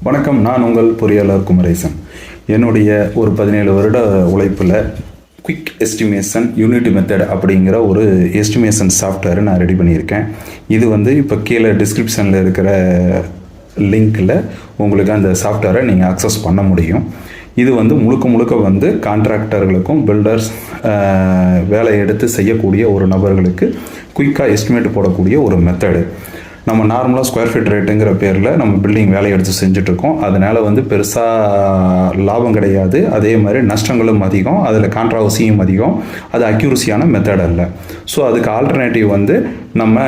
வணக்கம். நான் உங்கள் பொறியாளர் குமரேசன். என்னுடைய ஒரு 17 வருட உழைப்பில் குயிக் எஸ்டிமேஷன் யூனிட்டி மெத்தட் அப்படிங்கிற ஒரு எஸ்டிமேஷன் சாஃப்ட்வேரை நான் ரெடி பண்ணியிருக்கேன். இது இப்போ கீழே டிஸ்கிரிப்ஷனில் இருக்கிற லிங்க்கில் உங்களுக்கு அந்த சாஃப்ட்வேரை நீங்கள் அக்சஸ் பண்ண முடியும். இது முழுக்க கான்ட்ராக்டர்களுக்கும் பில்டர்ஸ் வேலையை எடுத்து செய்யக்கூடிய ஒரு நபர்களுக்கு குயிக்காக எஸ்டிமேட் போடக்கூடிய ஒரு மெத்தடு. நம்ம நார்மலாக ஸ்கொயர் ஃபீட் ரேட்டுங்கிற பேரில் நம்ம பில்டிங் வேலையை எடுத்து செஞ்சுட்ருக்கோம். அதனால் பெருசாக லாபம் கிடையாது. அதே மாதிரி நஷ்டங்களும் அதிகம், அதில் கான்ட்ராவர்சியும் அதிகம். அது அக்யூரஸியான மெத்தட் அல்ல. ஸோ அதுக்கு ஆல்டர்னேட்டிவ் நம்ம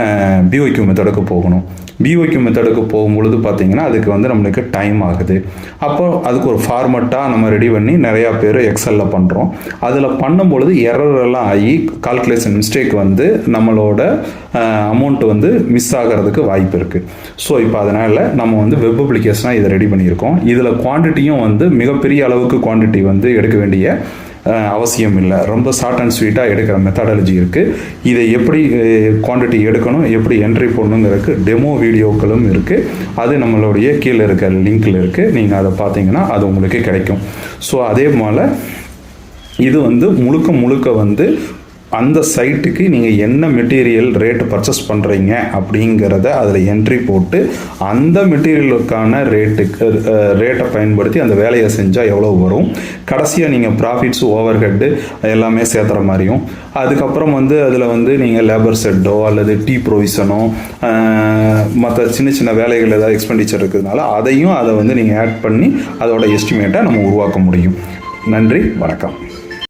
பிஓக்யூ மெத்தடுக்கு போகணும். பிஓக்யூ மெத்தடுக்கு போகும்பொழுது பார்த்திங்கன்னா அதுக்கு நம்மளுக்கு டைம் ஆகுது. அப்போ அதுக்கு ஒரு ஃபார்மெட்டாக நம்ம ரெடி பண்ணி நிறையா பேர் எக்ஸலில் பண்ணுறோம். அதில் பண்ணும்பொழுது எரரெல்லாம் ஆகி கால்குலேஷன் மிஸ்டேக் நம்மளோட அமௌண்ட் மிஸ் ஆகிறதுக்கு வாய்ப்பு இருக்குது. ஸோ இப்போ அதனால் நம்ம வெப் அப்ளிகேஷனாக இதை ரெடி பண்ணியிருக்கோம். இதில் குவான்டிட்டியும் மிகப்பெரிய அளவுக்கு குவான்டிட்டி எடுக்க வேண்டிய அவசியம் இல்லை. ரொம்ப ஷார்ட் அண்ட் ஸ்வீட்டாக எடுக்கிற மெத்தடாலஜி இருக்குது. இதை எப்படி குவான்டிட்டி எடுக்கணும், எப்படி என்ட்ரி போடணுங்கிறதுக்கு டெமோ வீடியோக்களும் இருக்குது. அது நம்மளுடைய கீழே இருக்கிற லிங்க்கில் இருக்குது. நீங்கள் அதை பார்த்தீங்கன்னா அது உங்களுக்கு கிடைக்கும். ஸோ அதே போல் இது முழுக்க அந்த சைட்டுக்கு நீங்கள் என்ன மெட்டீரியல் ரேட்டு பர்ச்சேஸ் பண்ணுறீங்க அப்படிங்கிறத அதில் என்ட்ரி போட்டு அந்த மெட்டீரியலுக்கான ரேட்டை பயன்படுத்தி அந்த வேலையை செஞ்சால் எவ்வளோ வரும், கடைசியாக நீங்கள் ப்ராஃபிட்ஸு ஓவர் ஹெட்டு எல்லாமே சேர்த்துற மாதிரியும், அதுக்கப்புறம் அதில் நீங்கள் லேபர் செட்டோ அல்லது டீ ப்ரொவிஷனோ மற்ற சின்ன வேலைகள் ஏதாவது எக்ஸ்பெண்டிச்சர் இருக்கிறதுனால அதையும் அதை நீங்கள் ஆட் பண்ணி அதோட எஸ்டிமேட்டை நம்ம உருவாக்க முடியும். நன்றி, வணக்கம்.